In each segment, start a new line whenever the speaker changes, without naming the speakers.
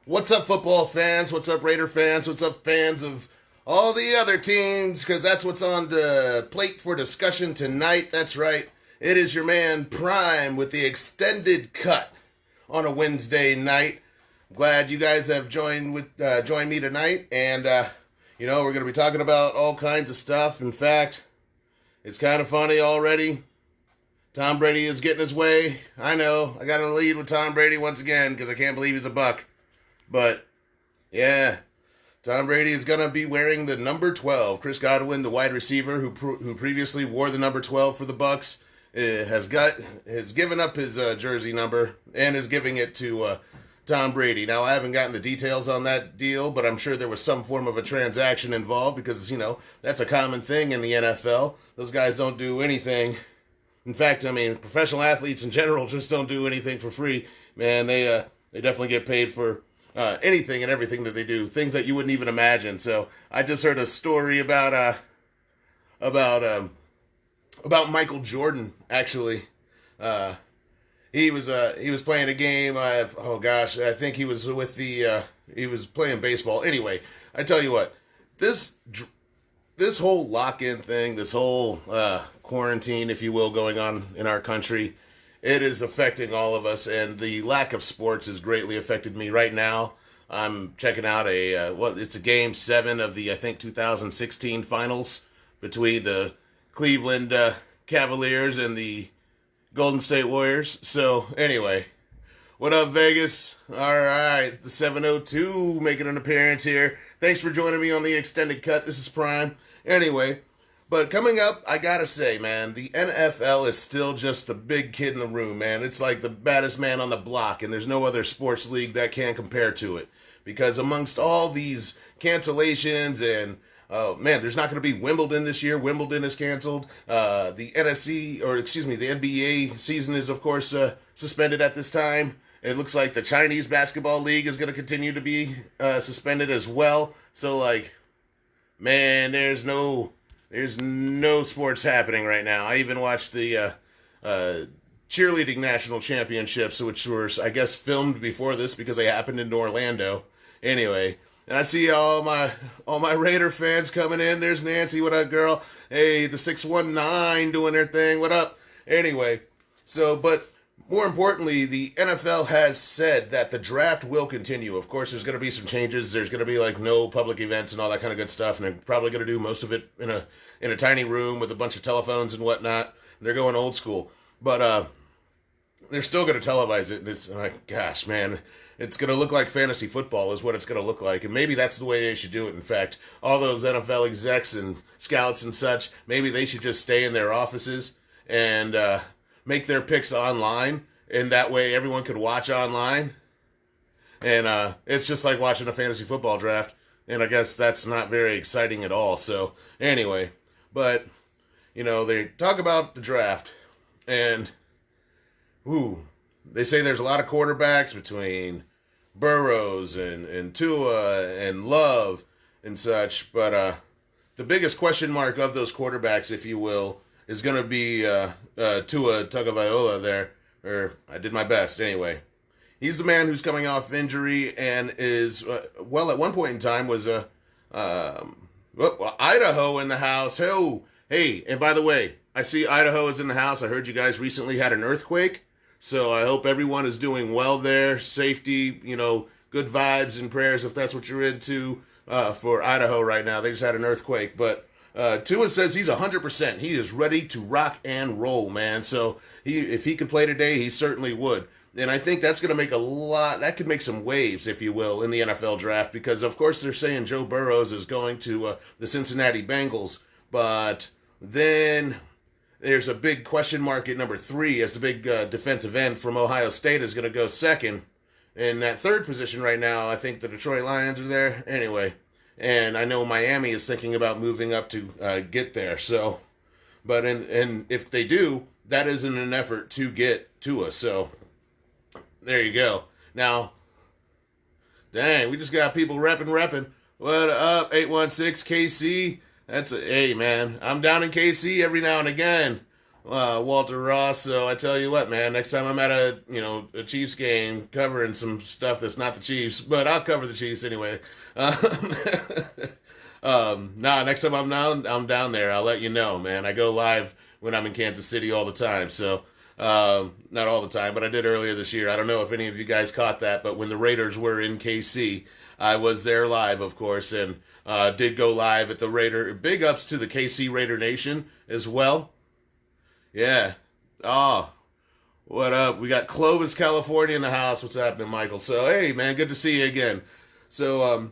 What's up, football fans? What's up, Raider fans? What's up, fans of all the other teams? Because that's what's on the plate for discussion tonight. That's right. It is your man Prime with the Extended Cut on a Wednesday night. I'm glad you guys have joined me tonight, and we're going to be talking about all kinds of stuff. In fact, it's kind of funny already. Tom Brady is getting his way. I know. I got to lead with Tom Brady once again because I can't believe he's a Buck. But, yeah, Tom Brady is going to be wearing the number 12. Chris Godwin, the wide receiver who previously wore the number 12 for the Bucks, has given up his jersey number and is giving it to Tom Brady. Now, I haven't gotten the details on that deal, but I'm sure there was some form of a transaction involved because, that's a common thing in the NFL. Those guys don't do anything. In fact, professional athletes in general just don't do anything for free. Man, they definitely get paid for anything and everything that they do, things that you wouldn't even imagine. So I just heard a story about Michael Jordan. Actually, he was playing a game. I think he was he was playing baseball. Anyway, I tell you what, this whole lock-in thing, this whole quarantine, if you will, going on in our country. It is affecting all of us, and the lack of sports has greatly affected me right now. I'm checking out it's a Game 7 of the, I think, 2016 finals between the Cleveland Cavaliers and the Golden State Warriors. So, anyway, what up, Vegas? All right, the 702 making an appearance here. Thanks for joining me on the Extended Cut. This is Prime. Anyway, but coming up, I gotta say, man, the NFL is still just the big kid in the room, man. It's like the baddest man on the block, and there's no other sports league that can compare to it. Because amongst all these cancellations and, there's not going to be Wimbledon this year. Wimbledon is canceled. The NBA season is, of course, suspended at this time. It looks like the Chinese Basketball League is going to continue to be suspended as well. So, man, there's no sports happening right now. I even watched the cheerleading national championships, which were, I guess, filmed before this because they happened in Orlando. Anyway, and I see all my Raider fans coming in. There's Nancy, what up, girl? Hey, the 619 doing their thing. What up? Anyway, but more importantly, the NFL has said that the draft will continue. Of course, there's going to be some changes. There's going to be no public events and all that kind of good stuff, and they're probably going to do most of it in a tiny room with a bunch of telephones and whatnot. They're going old school, but they're still going to televise it. And it's gosh, man, it's going to look like fantasy football is what it's going to look like, and maybe that's the way they should do it. In fact, all those NFL execs and scouts and such, maybe they should just stay in their offices and make their picks online, and that way everyone could watch online. And it's just like watching a fantasy football draft, and I guess that's not very exciting at all. So anyway, but they talk about the draft, and they say there's a lot of quarterbacks between Burrows and Tua and Love and such, but the biggest question mark of those quarterbacks, if you will, is going to be Tua Tagovailoa there. Or I did my best anyway. He's the man who's coming off injury and is, at one point in time was Idaho in the house. Hey, and by the way, I see Idaho is in the house. I heard you guys recently had an earthquake. So I hope everyone is doing well there. Safety, good vibes and prayers if that's what you're into for Idaho right now. They just had an earthquake. But Tua says he's 100%. He is ready to rock and roll, man. So if he could play today, he certainly would. And I think that's going to make that could make some waves, if you will, in the NFL draft, because of course they're saying Joe Burrows is going to the Cincinnati Bengals, but then there's a big question mark at number 3 as the big defensive end from Ohio State is going to go second. In that third position right now, I think the Detroit Lions are there. Anyway, and I know Miami is thinking about moving up to get there. So, but and if they do, that is in an effort to get to us. So, there you go. Now, dang, we just got people repping. What up, 816 KC? Hey, man, I'm down in KC every now and again. Walter Ross. So I tell you what, man, next time I'm at a Chiefs game covering some stuff that's not the Chiefs, but I'll cover the Chiefs anyway. Next time I'm down there, I'll let you know, man. I go live when I'm in Kansas City all the time. So, not all the time, but I did earlier this year. I don't know if any of you guys caught that, but when the Raiders were in KC, I was there live, of course, and did go live at the Raider. Big ups to the KC Raider Nation as well. Yeah. Oh, what up? We got Clovis, California in the house. What's happening, Michael? So, hey, man, good to see you again. So,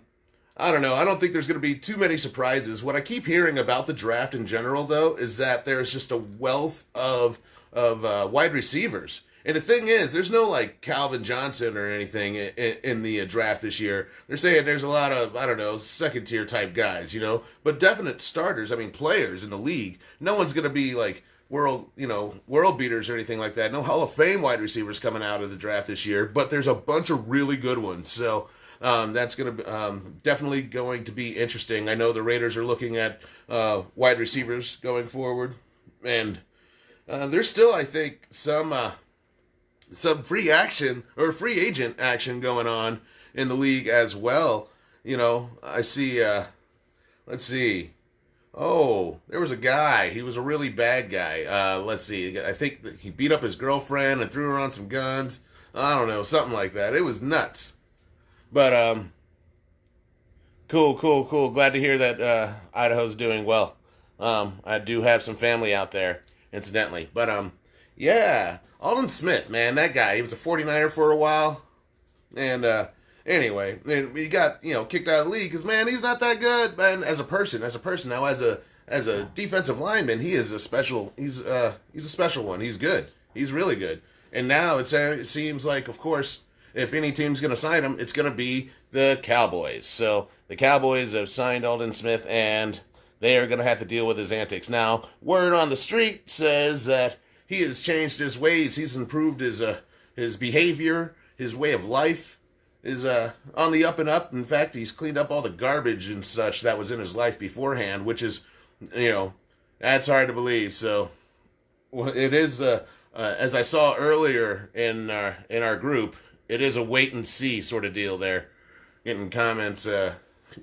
I don't know. I don't think there's going to be too many surprises. What I keep hearing about the draft in general, though, is that there's just a wealth of wide receivers. And the thing is, there's no like Calvin Johnson or anything in the draft this year. They're saying there's a lot of, I don't know, second tier type guys, but definite starters. I mean, players in the league. No one's going to be like world beaters or anything like that. No Hall of Fame wide receivers coming out of the draft this year, but there's a bunch of really good ones. So that's going to definitely going to be interesting. I know the Raiders are looking at wide receivers going forward, and there's still, I think, some free action or free agent action going on in the league as well. I see. Let's see. Oh, there was a guy. He was a really bad guy. Let's see. I think he beat up his girlfriend and threw her on some guns. I don't know, something like that. It was nuts. But cool. Glad to hear that Idaho's doing well. I do have some family out there, incidentally. But yeah, Aldon Smith, man, that guy. He was a 49er for a while, and anyway, then he got kicked out of the league because, man, he's not that good, man. As a person now, as a defensive lineman, he is a special. He's a special one. He's good. He's really good. And now it seems like, of course, if any team's going to sign him, it's going to be the Cowboys. So the Cowboys have signed Aldon Smith, and they are going to have to deal with his antics. Now, word on the street says that he has changed his ways. He's improved his behavior, his way of life is on the up and up. In fact, he's cleaned up all the garbage and such that was in his life beforehand, which is, that's hard to believe. So it is, as I saw earlier in our group, it is a wait and see sort of deal there. Getting comments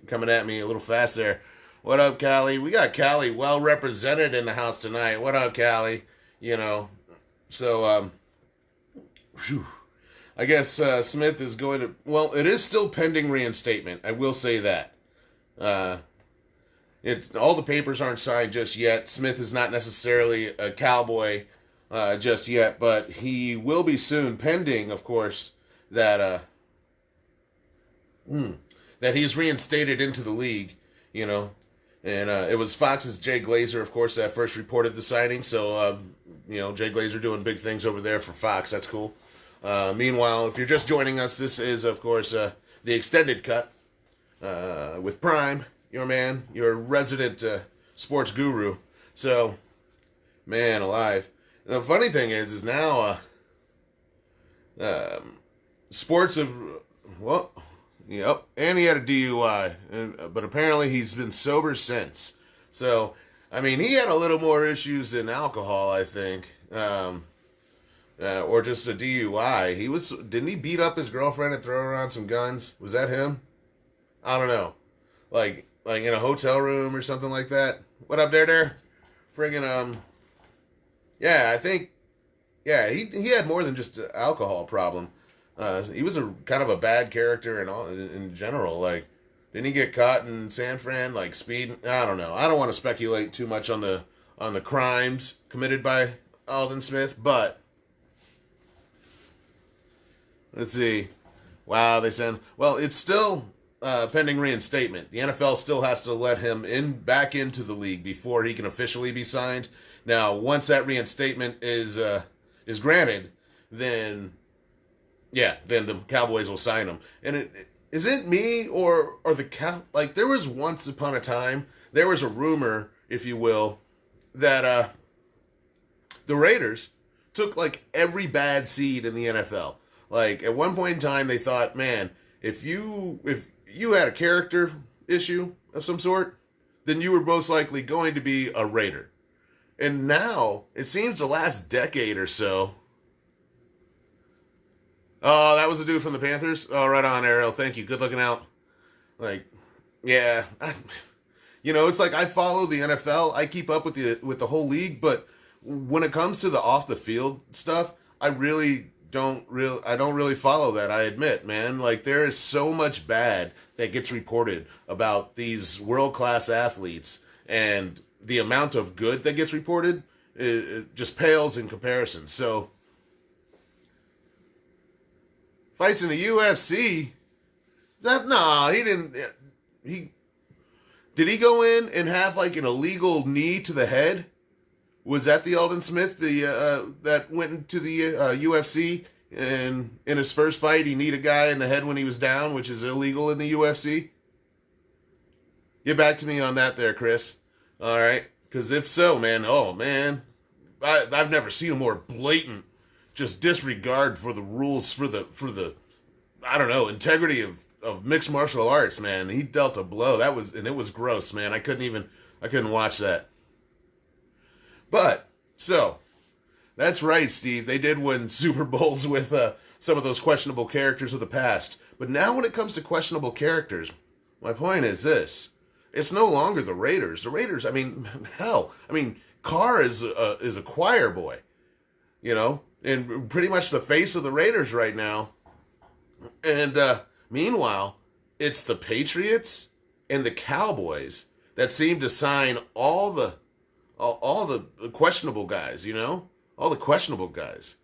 coming at me a little fast there. What up, Callie? We got Callie well represented in the house tonight. What up, Callie? So, I guess Smith is going to... Well, it is still pending reinstatement. I will say that. All the papers aren't signed just yet. Smith is not necessarily a Cowboy just yet, but he will be soon, pending, of course, that he's reinstated into the league, and it was Fox's Jay Glazer, of course, that first reported the signing. So, Jay Glazer doing big things over there for Fox. That's cool. Meanwhile, if you're just joining us, this is, of course, the Extended Cut with Prime, your resident sports guru. So, man alive. The funny thing is now sports have, and he had a DUI, but apparently he's been sober since. So, I mean, he had a little more issues than alcohol, I think, or just a DUI. Didn't he beat up his girlfriend and throw her on some guns? Was that him? I don't know. Like in a hotel room or something like that. What up there? Friggin', yeah, I think, yeah, he had more than just an alcohol problem. He was a kind of a bad character in general. Like, didn't he get caught in San Fran, like speeding? I don't know. I don't want to speculate too much on the crimes committed by Aldon Smith, but Let's see. Wow, they send. Well, it's still pending reinstatement. The NFL still has to let him back into the league before he can officially be signed. Now, once that reinstatement is granted, then then the Cowboys will sign him. And is it me or the like? There was once upon a time there was a rumor, if you will, that the Raiders took like every bad seed in the NFL. Like at one point in time, they thought, man, if you had a character issue of some sort, then you were most likely going to be a Raider. And now it seems the last decade or so. Oh, that was a dude from the Panthers. Oh, right on, Ariel. Thank you. Good looking out. Like, yeah, it's like I follow the NFL. I keep up with the whole league, but when it comes to the off the field stuff, I don't really follow that. I admit, man. Like there is so much bad that gets reported about these world class athletes, and the amount of good that gets reported it just pales in comparison. So, fights in the UFC. Is that he didn't. Did he go in and have like an illegal knee to the head? Was that the Alden Smith, that went into the UFC, and in his first fight he kneed a guy in the head when he was down, which is illegal in the UFC? Get back to me on that there, Chris. All right, because if so, man, oh man, I've never seen a more blatant just disregard for the rules for the I don't know, integrity of mixed martial arts, man. He dealt a blow. It was gross, man. I couldn't watch that. But, so, that's right, Steve. They did win Super Bowls with some of those questionable characters of the past. But now when it comes to questionable characters, my point is this. It's no longer the Raiders. The Raiders, I mean, hell. I mean, Carr is a choir boy, and pretty much the face of the Raiders right now. And meanwhile, it's the Patriots and the Cowboys that seem to sign all the questionable guys, all the questionable guys.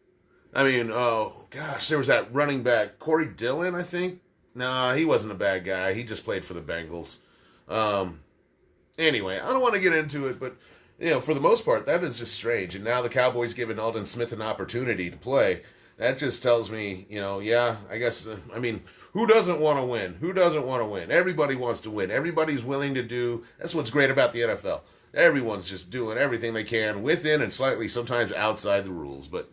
I mean, oh gosh, there was that running back, Corey Dillon, I think. Nah, he wasn't a bad guy. He just played for the Bengals. Anyway, I don't want to get into it, but for the most part, that is just strange. And now the Cowboys giving Alden Smith an opportunity to play. That just tells me, I guess, I mean, who doesn't want to win? Who doesn't want to win? Everybody wants to win. Everybody's willing to do. That's what's great about the NFL. Everyone's just doing everything they can within and slightly sometimes outside the rules. But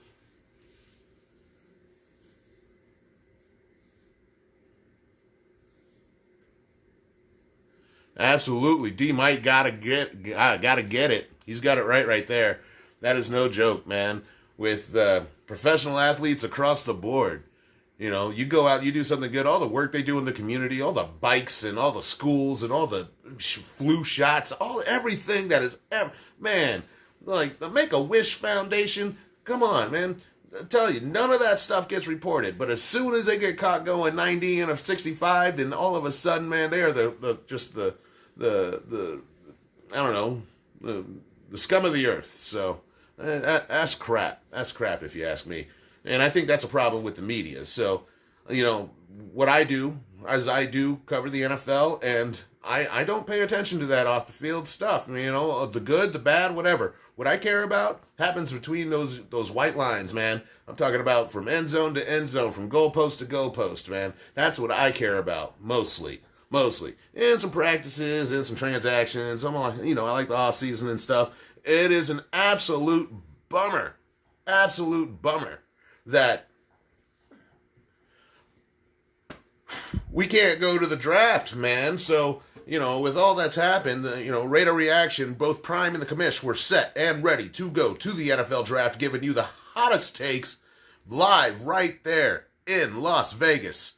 absolutely, D Mike gotta get it. He's got it right there. That is no joke, man. With professional athletes across the board, you go out, you do something good. All the work they do in the community, all the bikes and all the schools and all the flu shots, everything that is, man, like the Make-A-Wish Foundation. Come on, man. I tell you, none of that stuff gets reported. But as soon as they get caught going 90 and a 65, then all of a sudden, man, they are the I don't know, the scum of the earth. So that's crap. That's crap if you ask me. And I think that's a problem with the media. So, what I do is I do cover the NFL, and I don't pay attention to that off the field stuff. I mean, the good, the bad, whatever. What I care about happens between those white lines, man. I'm talking about from end zone to end zone, from goalpost to goalpost, man. That's what I care about mostly. And some practices and some transactions. I like the off season and stuff. It is an absolute bummer that we can't go to the draft, man. So, with all that's happened, Raider Reaction, both Prime and the Commish were set and ready to go to the NFL draft, giving you the hottest takes live right there in Las Vegas.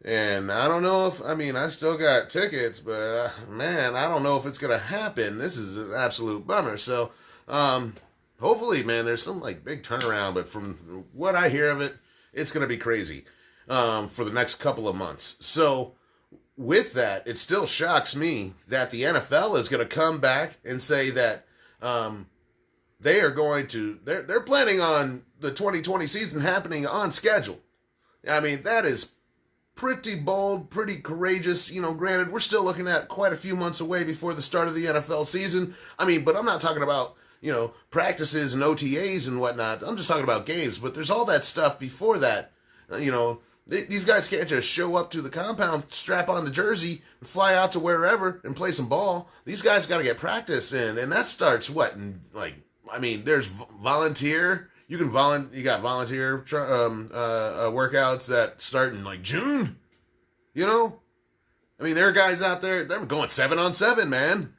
And I don't know I still got tickets, but man, I don't know if it's going to happen. This is an absolute bummer. So, hopefully, man, there's some big turnaround, but from what I hear of it, it's going to be crazy for the next couple of months. So with that, it still shocks me that the NFL is going to come back and say that they're planning on the 2020 season happening on schedule. I mean, that is pretty bold, pretty courageous. Granted, we're still looking at quite a few months away before the start of the NFL season. I mean, but I'm not talking about, practices and OTAs and whatnot. I'm just talking about games. But there's all that stuff before that. These guys can't just show up to the compound, strap on the jersey, and fly out to wherever and play some ball. These guys got to get practice in, and that starts there's volunteer. You got volunteer workouts that start in June. I mean, there are guys out there. They're going 7-on-7, man.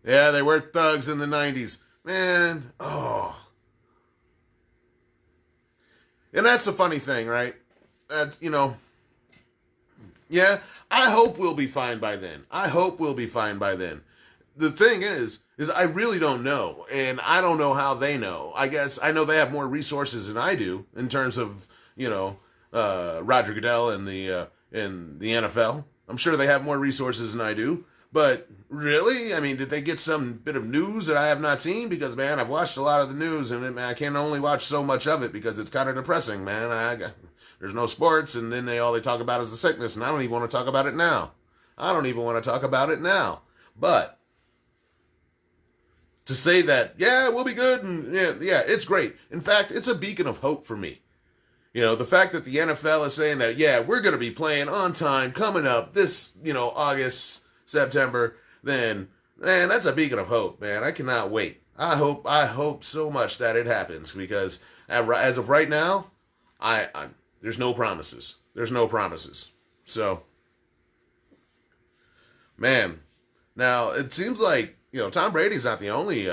Yeah, they were thugs in the '90s, man. Oh. And that's the funny thing, right? Yeah, I hope we'll be fine by then. The thing is I really don't know, and I don't know how they know. I guess I know they have more resources than I do in terms of, Roger Goodell and the NFL. I'm sure they have more resources than I do. But really, I mean, did they get some bit of news that I have not seen? Because, man, I've watched a lot of the news, and I can only watch so much of it because it's kind of depressing, man. There's no sports, and then all they talk about is the sickness, and I don't even want to talk about it now. But to say that, yeah, we'll be good, and yeah, it's great. In fact, it's a beacon of hope for me. The fact that the NFL is saying that, yeah, we're going to be playing on time coming up this, August, September, then, man, that's a beacon of hope, man. I cannot wait. I hope so much that it happens because as of right now, there's no promises. So, man, now it seems like, Tom Brady's not the only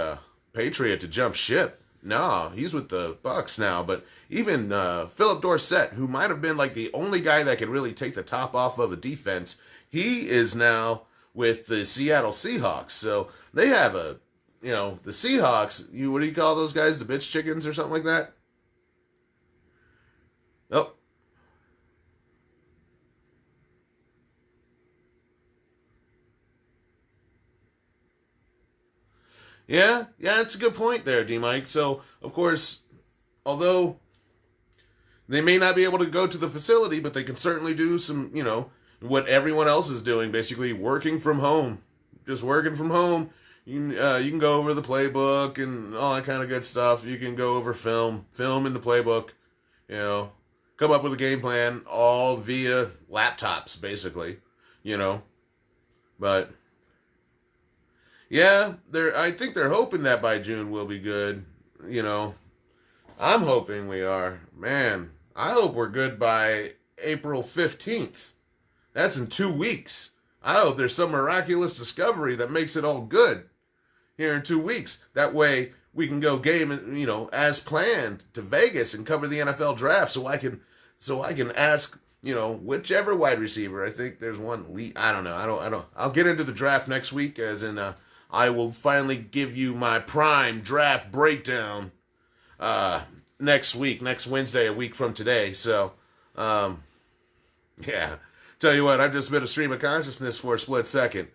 Patriot to jump ship. No, he's with the Bucks now, but even Philip Dorsett, who might have been the only guy that could really take the top off of a defense, he is now with the Seattle Seahawks. So they have the Seahawks, what do you call those guys? The bitch chickens or something like that? Oh. Yeah, it's a good point there, D-Mike. So, of course, although they may not be able to go to the facility, but they can certainly do some, what everyone else is doing, basically working from home. Just working from home. You can go over the playbook and all that kind of good stuff. You can go over film in the playbook, come up with a game plan, all via laptops, basically, But, yeah, I think they're hoping that by June we'll be good, I'm hoping we are. Man, I hope we're good by April 15th. That's in 2 weeks. I hope there's some miraculous discovery that makes it all good here in 2 weeks. That way we can go game, as planned to Vegas and cover the NFL draft so I can ask, whichever wide receiver. I think there's one I don't know. I'll get into the draft next week as in I will finally give you my prime draft breakdown next Wednesday, a week from today. So, yeah. Tell you what, I've just been a stream of consciousness for a split second.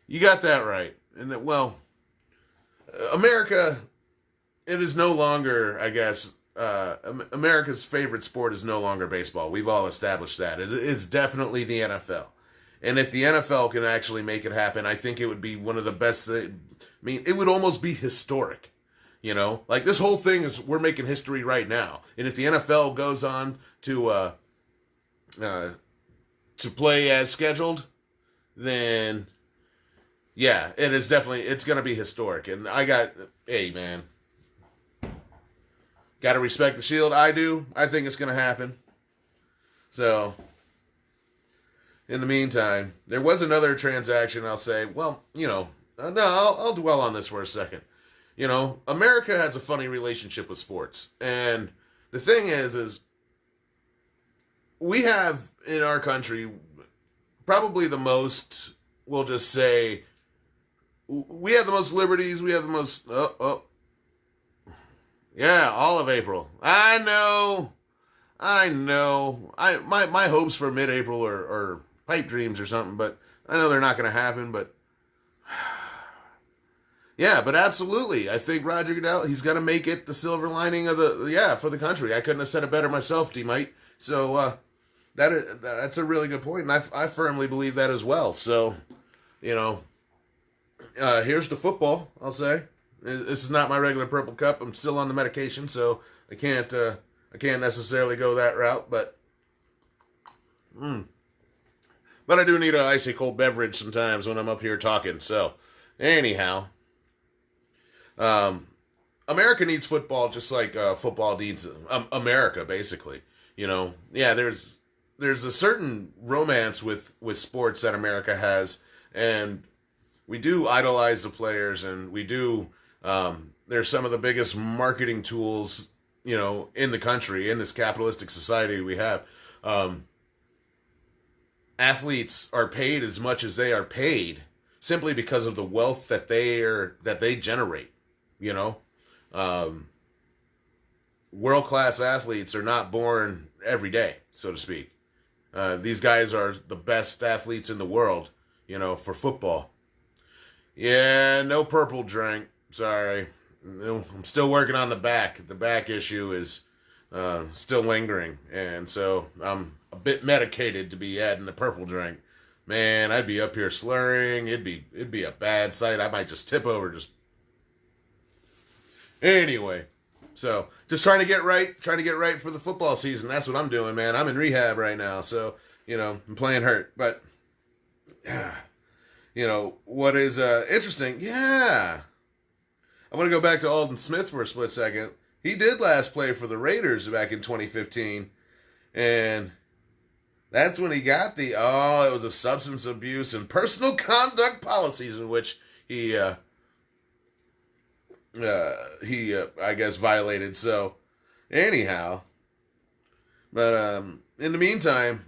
You got that right. And that, well, America, it is no longer, I guess, America's favorite sport is no longer baseball. We've all established that. It is definitely the NFL. And if the NFL can actually make it happen, I think it would be one of the best. It would almost be historic. This whole thing we're making history right now. And if the NFL goes on to play as scheduled, then yeah, it's going to be historic. And hey man, got to respect the Shield. I do. I think it's going to happen. So, in the meantime, there was another transaction. I'll say, well, no, I'll dwell on this for a second. America has a funny relationship with sports. And the thing is we have in our country probably the most, we'll just say, we have the most liberties, we have the most, yeah, all of April. I know. My hopes for mid-April are pipe dreams or something, but I know they're not going to happen, but Yeah, but absolutely. I think Roger Goodell, he's going to make it the silver lining of for the country. I couldn't have said it better myself, D-Mite. So, that's a really good point, and I firmly believe that as well. So, you know, here's the football, I'll say. This is not my regular purple cup. I'm still on the medication, so I can't necessarily go that route, but but I do need an icy cold beverage sometimes when I'm up here talking. So, anyhow, America needs football just like football needs America, basically. You know, yeah, there's a certain romance with sports that America has, and we do idolize the players, and we do. They're some of the biggest marketing tools, you know, in the country, in this capitalistic society we have. Athletes are paid as much as they are paid simply because of the wealth that they generate. You know, world-class athletes are not born every day, so to speak. These guys are the best athletes in the world, you know, for football. Yeah, no purple drink. Sorry. I'm still working on the back. The back issue is still lingering, and so I'm a bit medicated to be adding the purple drink. Man, I'd be up here slurring. It'd be a bad sight. I might just tip over. Anyway, so just trying to get right for the football season. That's what I'm doing, man. I'm in rehab right now, so you know I'm playing hurt. But you know what is interesting? Yeah, I want to go back to Alden Smith for a split second. He did last play for the Raiders back in 2015, and that's when he got it was a substance abuse and personal conduct policies in which he I guess violated. So anyhow, but in the meantime,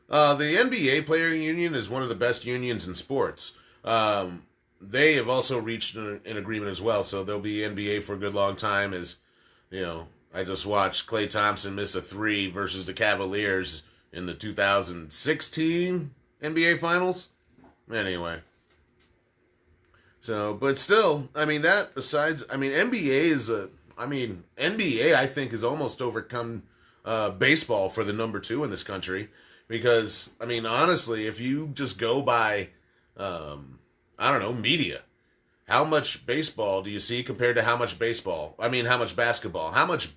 the NBA player union is one of the best unions in sports. They have also reached an agreement as well, so they'll be NBA for a good long time. As you know, I just watched Klay Thompson miss a 3 versus the Cavaliers in the 2016 NBA Finals. Anyway. So, but still, I mean, NBA, I think, has almost overcome baseball for the number 2 in this country. Because, I mean, honestly, if you just go by, media, how much baseball do you see compared to how much basketball? How much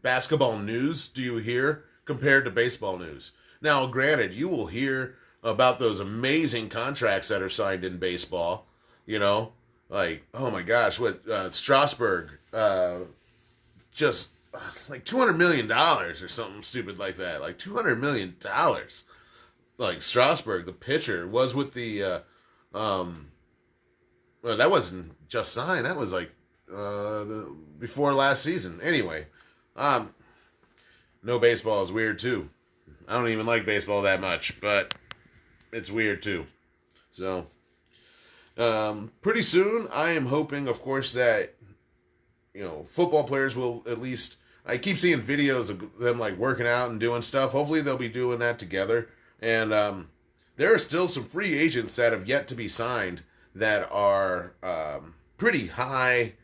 basketball news do you hear compared to baseball news? Now, granted, you will hear about those amazing contracts that are signed in baseball, you know, like, oh my gosh, what, Strasburg, it's like $200 million or something stupid like that. Like $200 million. Like Strasburg, the pitcher, was with the, well, that wasn't just signed. That was like, before last season. Anyway, no, baseball is weird too. I don't even like baseball that much, but it's weird too. So, pretty soon, I am hoping, of course, that, you know, football players will at least, I keep seeing videos of them like working out and doing stuff. Hopefully they'll be doing that together. And there are still some free agents that have yet to be signed that are pretty high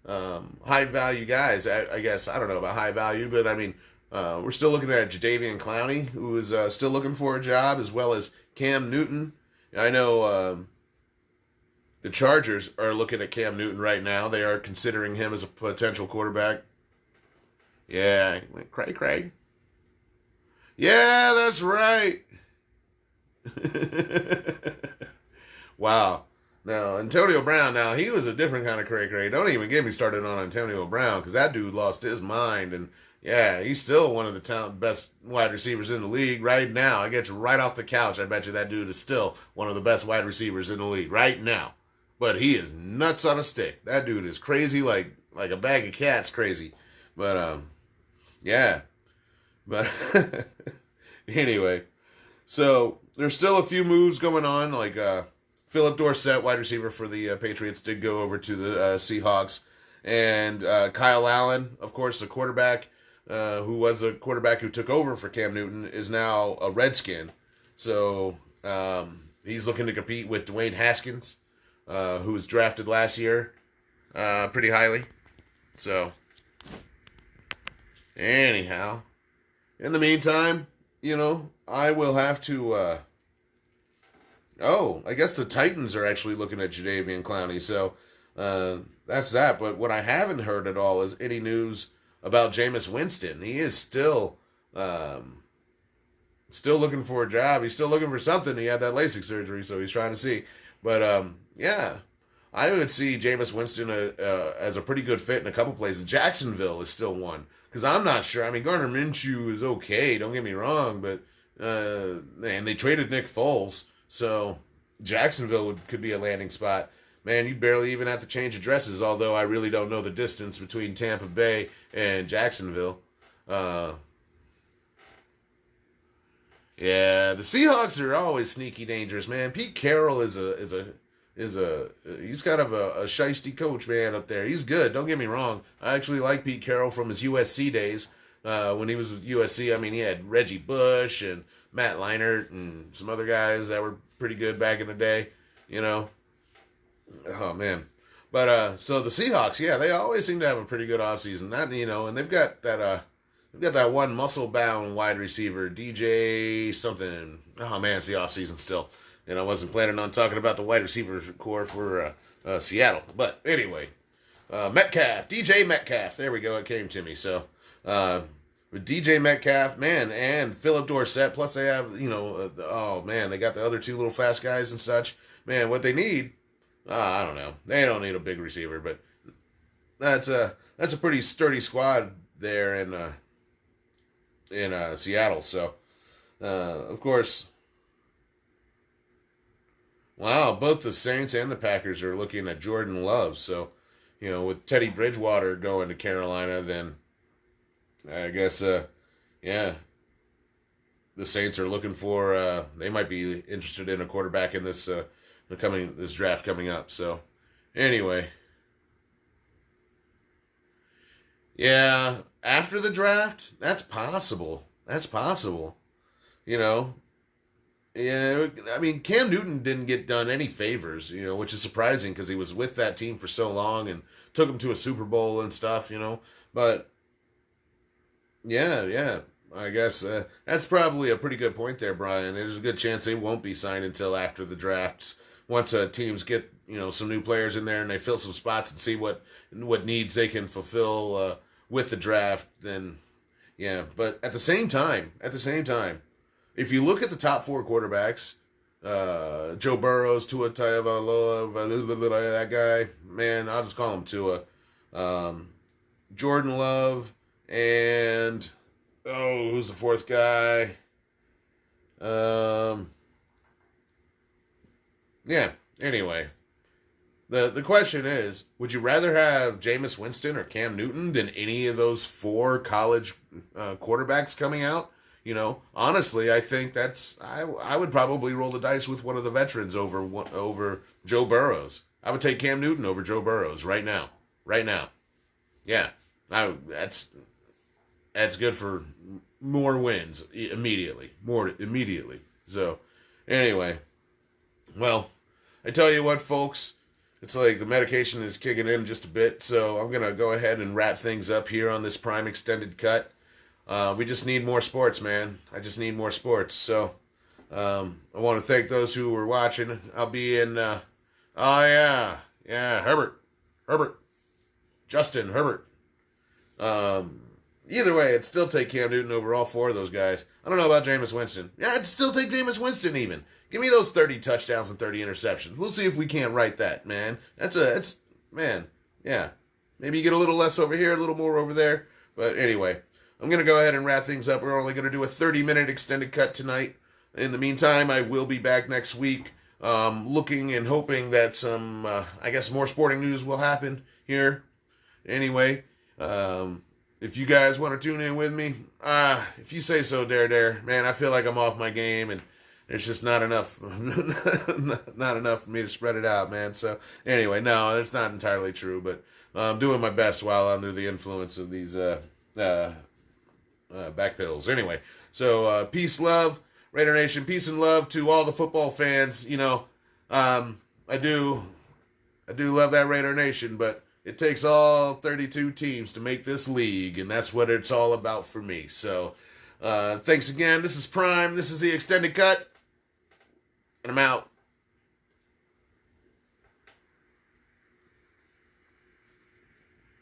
value guys. I guess, I don't know about high value, but I mean, we're still looking at Jadeveon Clowney, who is still looking for a job, as well as Cam Newton. I know the Chargers are looking at Cam Newton right now. They are considering him as a potential quarterback. Yeah, Craig. Yeah, that's right. Wow. Now, Antonio Brown, he was a different kind of cray-cray. Don't even get me started on Antonio Brown, because that dude lost his mind. And, yeah, he's still one of the best wide receivers in the league right now. I get you right off the couch. I bet you that dude is still one of the best wide receivers in the league right now. But he is nuts on a stick. That dude is crazy like a bag of cats crazy. But, yeah. But, anyway. So, there's still a few moves going on, like, Philip Dorsett, wide receiver for the Patriots, did go over to the Seahawks. And Kyle Allen, of course, the quarterback, who was a quarterback who took over for Cam Newton, is now a Redskin. So he's looking to compete with Dwayne Haskins, who was drafted last year pretty highly. So, anyhow, in the meantime, I will have to. I guess the Titans are actually looking at Jadeveon Clowney. So that's that. But what I haven't heard at all is any news about Jameis Winston. He is still looking for a job. He's still looking for something. He had that LASIK surgery, so he's trying to see. But yeah, I would see Jameis Winston as a pretty good fit in a couple places. Jacksonville is still one because I'm not sure. I mean, Gardner Minshew is okay. Don't get me wrong, but and they traded Nick Foles, so Jacksonville could be a landing spot. Man, you barely even have to change addresses. Although I really don't know the distance between Tampa Bay and Jacksonville. Yeah, the Seahawks are always sneaky dangerous, man. Pete Carroll is he's kind of a shiesty coach, man, up there. He's good. Don't get me wrong. I actually like Pete Carroll from his USC days. When he was with USC, I mean, he had Reggie Bush and Matt Leinart and some other guys that were pretty good back in the day. Oh man. But so the Seahawks, yeah, they always seem to have a pretty good offseason. And they've got that one muscle-bound wide receiver, DJ something. Oh, man, it's the offseason still. And I wasn't planning on talking about the wide receiver core for Seattle. But anyway, DJ Metcalf. There we go. It came to me. So with DJ Metcalf, man, and Philip Dorsett, plus they have, they got the other two little fast guys and such. Man, what they need, I don't know. They don't need a big receiver, but that's a pretty sturdy squad there in Seattle. So, of course, wow, both the Saints and the Packers are looking at Jordan Love. So, with Teddy Bridgewater going to Carolina, then I guess, the Saints are looking for. They might be interested in a quarterback in this draft coming up. So, anyway, yeah, after the draft, that's possible. Yeah, I mean, Cam Newton didn't get done any favors, which is surprising because he was with that team for so long and took him to a Super Bowl and stuff, But yeah, I guess that's probably a pretty good point there, Brian. There's a good chance they won't be signed until after the draft. Once teams get some new players in there and they fill some spots and see what needs they can fulfill with the draft, then yeah. But at the same time, if you look at the top four quarterbacks, Joe Burrows, Tua Tagovailoa, that guy, man, I'll just call him Tua, Jordan Love, and who's the fourth guy? Yeah. Anyway, the question is, would you rather have Jameis Winston or Cam Newton than any of those four college quarterbacks coming out? Honestly, I think I would probably roll the dice with one of the veterans over Joe Burrows. I would take Cam Newton over Joe Burrows right now. Yeah, that's good for more wins immediately. So, anyway, well, I tell you what, folks, it's like the medication is kicking in just a bit, so I'm going to go ahead and wrap things up here on this Prime Extended Kut. We just need more sports, man. I just need more sports. So, I want to thank those who were watching. I'll be in, Herbert, Justin, Herbert. Either way, I'd still take Cam Newton over all four of those guys. I don't know about Jameis Winston. Yeah, I'd still take Jameis Winston even. Give me those 30 touchdowns and 30 interceptions. We'll see if we can't write that, man. Man, yeah. Maybe you get a little less over here, a little more over there. But anyway, I'm going to go ahead and wrap things up. We're only going to do a 30-minute extended cut tonight. In the meantime, I will be back next week, looking and hoping that some, more sporting news will happen here. Anyway, if you guys want to tune in with me, if you say so, Dare. Man, I feel like I'm off my game, and there's just not enough not enough for me to spread it out, man. So anyway, no, it's not entirely true, but I'm doing my best while under the influence of these back pills. Anyway, so peace, love, Raider Nation, peace and love to all the football fans. You know, I do love that Raider Nation, but it takes all 32 teams to make this league, and that's what it's all about for me. So, thanks again. This is Prime. This is the Extended Cut, and I'm out.